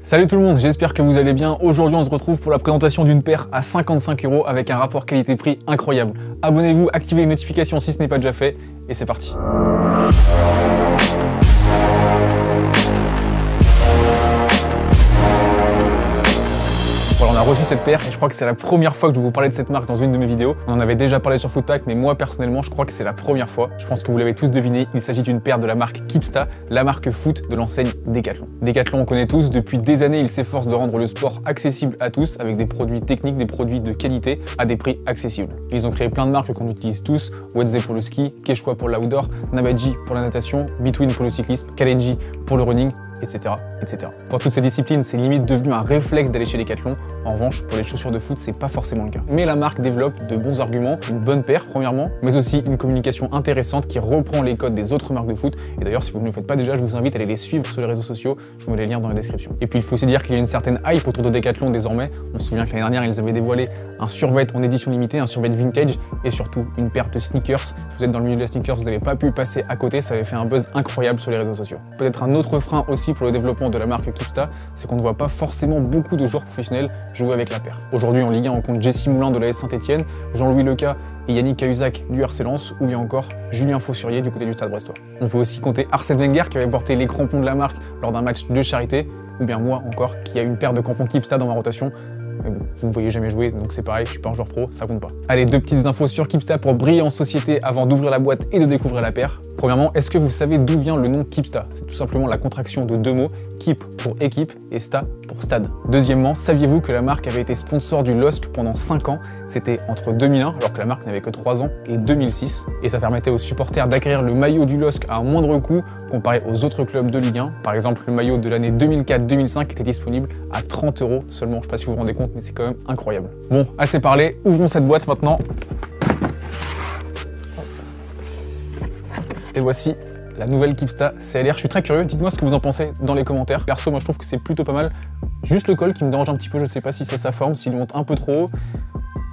Salut tout le monde, j'espère que vous allez bien. Aujourd'hui on se retrouve pour la présentation d'une paire à 55 € avec un rapport qualité-prix incroyable. Abonnez-vous, activez les notifications si ce n'est pas déjà fait et c'est parti. On a reçu cette paire et je crois que c'est la première fois que je vais vous parler de cette marque dans une de mes vidéos. On en avait déjà parlé sur Footpack, mais moi personnellement je crois que c'est la première fois. Je pense que vous l'avez tous deviné, il s'agit d'une paire de la marque Kipsta, la marque foot de l'enseigne Decathlon. Decathlon on connaît tous, depuis des années il s'efforce de rendre le sport accessible à tous avec des produits techniques, des produits de qualité à des prix accessibles. Ils ont créé plein de marques qu'on utilise tous, Wedze pour le ski, Quechua pour l'outdoor, Nabadji pour la natation, Between pour le cyclisme, Kalenji pour le running, etc., etc. Pour toutes ces disciplines, c'est limite devenu un réflexe d'aller chez Decathlon. En revanche, pour les chaussures de foot, c'est pas forcément le cas. Mais la marque développe de bons arguments, une bonne paire premièrement, mais aussi une communication intéressante qui reprend les codes des autres marques de foot. Et d'ailleurs, si vous ne le faites pas déjà, je vous invite à aller les suivre sur les réseaux sociaux. Je vous mets les liens dans la description. Et puis, il faut aussi dire qu'il y a une certaine hype autour de Decathlon désormais. On se souvient que l'année dernière, ils avaient dévoilé un survêt en édition limitée, un survêt vintage et surtout une paire de sneakers. Si vous êtes dans le milieu de la sneakers, vous n'avez pas pu passer à côté. Ça avait fait un buzz incroyable sur les réseaux sociaux. Peut-être un autre frein aussi pour le développement de la marque Kipsta, c'est qu'on ne voit pas forcément beaucoup de joueurs professionnels jouer avec la paire. Aujourd'hui en Ligue 1, on compte Jesse Moulin de la S Saint-Etienne, Jean-Louis Leca et Yannick Cahuzac du RC Lens, ou bien encore Julien Faussurier du côté du Stade Brestois. On peut aussi compter Arsène Wenger qui avait porté les crampons de la marque lors d'un match de charité, ou bien moi encore qui a une paire de crampons Kipsta dans ma rotation. Mais bon, vous ne voyez jamais jouer, donc c'est pareil, je suis pas un joueur pro, ça compte pas. Allez, deux petites infos sur Kipsta pour briller en société avant d'ouvrir la boîte et de découvrir la paire. Premièrement, est-ce que vous savez d'où vient le nom Kipsta? C'est tout simplement la contraction de deux mots, Kip pour équipe et Sta pour stade. Deuxièmement, saviez-vous que la marque avait été sponsor du LOSC pendant 5 ans? C'était entre 2001, alors que la marque n'avait que 3 ans, et 2006. Et ça permettait aux supporters d'acquérir le maillot du LOSC à un moindre coût comparé aux autres clubs de Ligue 1. Par exemple, le maillot de l'année 2004-2005 était disponible à 30 € seulement. Je sais pas si vous vous rendez compte, mais c'est quand même incroyable. Bon, assez parlé, ouvrons cette boîte maintenant. Et voici la nouvelle Kipsta CLR. Je suis très curieux, dites-moi ce que vous en pensez dans les commentaires. Perso, moi je trouve que c'est plutôt pas mal. Juste le col qui me dérange un petit peu, je sais pas si c'est sa forme, s'il monte un peu trop haut.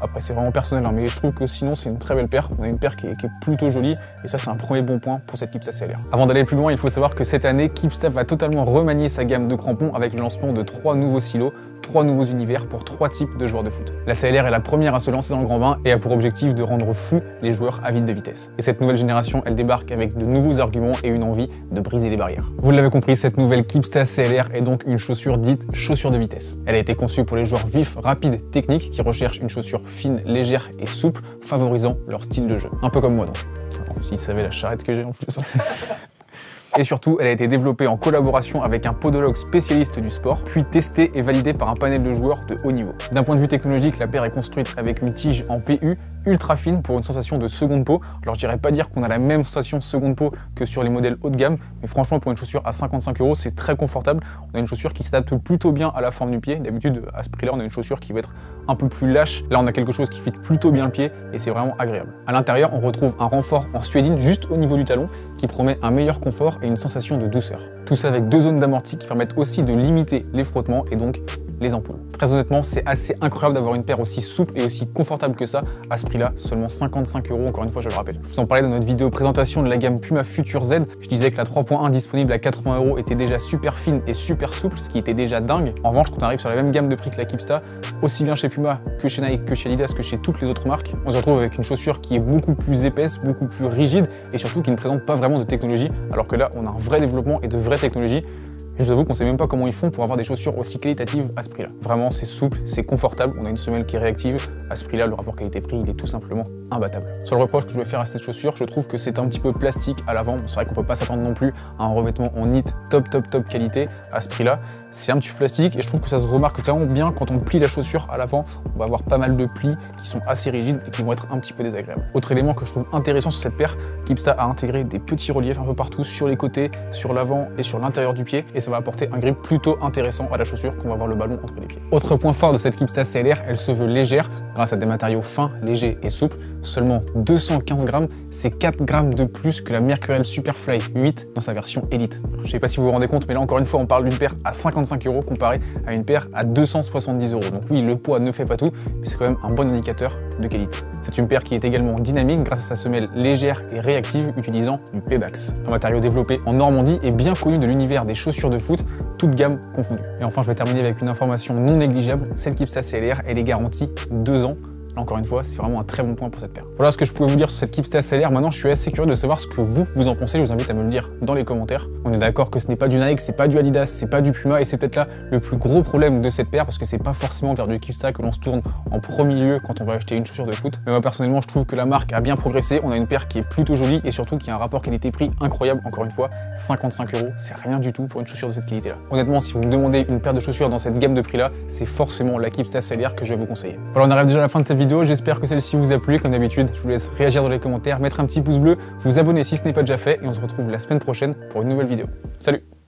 Après c'est vraiment personnel, hein, mais je trouve que sinon c'est une très belle paire. On a une paire qui est plutôt jolie et ça c'est un premier bon point pour cette Kipsta CLR. Avant d'aller plus loin, il faut savoir que cette année, Kipsta va totalement remanier sa gamme de crampons avec le lancement de 3 nouveaux silos, 3 nouveaux univers pour 3 types de joueurs de foot. La CLR est la première à se lancer dans le grand bain et a pour objectif de rendre fou les joueurs avides de vitesse. Et cette nouvelle génération, elle débarque avec de nouveaux arguments et une envie de briser les barrières. Vous l'avez compris, cette nouvelle Kipsta CLR est donc une chaussure dite chaussure de vitesse. Elle a été conçue pour les joueurs vifs, rapides, techniques qui recherchent une chaussure fine, légère et souple, favorisant leur style de jeu. Un peu comme moi donc. S'ils savaient la charrette que j'ai en plus. Et surtout, elle a été développée en collaboration avec un podologue spécialiste du sport, puis testée et validée par un panel de joueurs de haut niveau. D'un point de vue technologique, la paire est construite avec une tige en PU ultra fine pour une sensation de seconde peau. Alors je dirais pas dire qu'on a la même sensation seconde peau que sur les modèles haut de gamme, mais franchement pour une chaussure à 55 €, c'est très confortable. On a une chaussure qui s'adapte plutôt bien à la forme du pied. D'habitude, à ce prix-là, on a une chaussure qui va être un peu plus lâche. Là, on a quelque chose qui fit plutôt bien le pied et c'est vraiment agréable. À l'intérieur, on retrouve un renfort en suédine juste au niveau du talon qui promet un meilleur confort et une sensation de douceur. Tout ça avec 2 zones d'amorti qui permettent aussi de limiter les frottements et donc les ampoules. Très honnêtement, c'est assez incroyable d'avoir une paire aussi souple et aussi confortable que ça à ce prix-là, seulement 55 €, encore une fois, je le rappelle. Je vous en parlais dans notre vidéo présentation de la gamme Puma Future Z. Je disais que la 3.1 disponible à 80 € était déjà super fine et super souple, ce qui était déjà dingue. En revanche, quand on arrive sur la même gamme de prix que la Kipsta, aussi bien chez Puma que chez Nike, que chez Adidas, que chez toutes les autres marques, on se retrouve avec une chaussure qui est beaucoup plus épaisse, beaucoup plus rigide et surtout qui ne présente pas vraiment de technologie, alors que là, on a un vrai développement et de vraies technologies. Je vous avoue qu'on sait même pas comment ils font pour avoir des chaussures aussi qualitatives à ce prix-là. Vraiment, c'est souple, c'est confortable, on a une semelle qui est réactive. À ce prix-là, le rapport qualité-prix, il est tout simplement imbattable. Sur le reproche que je vais faire à cette chaussure, je trouve que c'est un petit peu plastique à l'avant. C'est vrai qu'on peut pas s'attendre non plus à un revêtement en knit top qualité à ce prix-là. C'est un petit peu plastique et je trouve que ça se remarque vraiment bien quand on plie la chaussure à l'avant. On va avoir pas mal de plis qui sont assez rigides et qui vont être un petit peu désagréables. Autre élément que je trouve intéressant sur cette paire, Kipsta a intégré des petits reliefs un peu partout sur les côtés, sur l'avant et sur l'intérieur du pied et ça va apporter un grip plutôt intéressant à la chaussure qu'on va avoir le ballon entre les pieds. Autre point fort de cette Kipsta CLR, elle se veut légère grâce à des matériaux fins, légers et souples. Seulement 215 grammes, c'est 4 grammes de plus que la Mercurial Superfly 8 dans sa version Elite. Je sais pas si vous vous rendez compte, mais là encore une fois, on parle d'une paire à 55 55 € comparé à une paire à 270 €. Donc oui, le poids ne fait pas tout, mais c'est quand même un bon indicateur de qualité. C'est une paire qui est également dynamique grâce à sa semelle légère et réactive utilisant du Pebax, un matériau développé en Normandie et bien connu de l'univers des chaussures de foot, toute gamme confondue. Et enfin, je vais terminer avec une information non négligeable, cette Kipsta CLR, elle est garantie 2 ans. Là, encore une fois, c'est vraiment un très bon point pour cette paire. Voilà ce que je pouvais vous dire sur cette Kipsta CLR. Maintenant, je suis assez curieux de savoir ce que vous en pensez. Je vous invite à me le dire dans les commentaires. On est d'accord que ce n'est pas du Nike, c'est pas du Adidas, c'est pas du Puma, et c'est peut-être là le plus gros problème de cette paire, parce que c'est pas forcément vers du Kipsta que l'on se tourne en premier lieu quand on va acheter une chaussure de foot. Mais moi, personnellement, je trouve que la marque a bien progressé. On a une paire qui est plutôt jolie et surtout qui a un rapport qualité-prix incroyable. Encore une fois, 55 €, c'est rien du tout pour une chaussure de cette qualité-là. Honnêtement, si vous me demandez une paire de chaussures dans cette gamme de prix-là, c'est forcément la Kipsta CLR que je vais vous conseiller. Voilà, on arrive déjà à la fin de cette vidéo. J'espère que celle-ci vous a plu. Comme d'habitude, je vous laisse réagir dans les commentaires, mettre un petit pouce bleu, vous abonner si ce n'est pas déjà fait, et on se retrouve la semaine prochaine pour une nouvelle vidéo. Salut!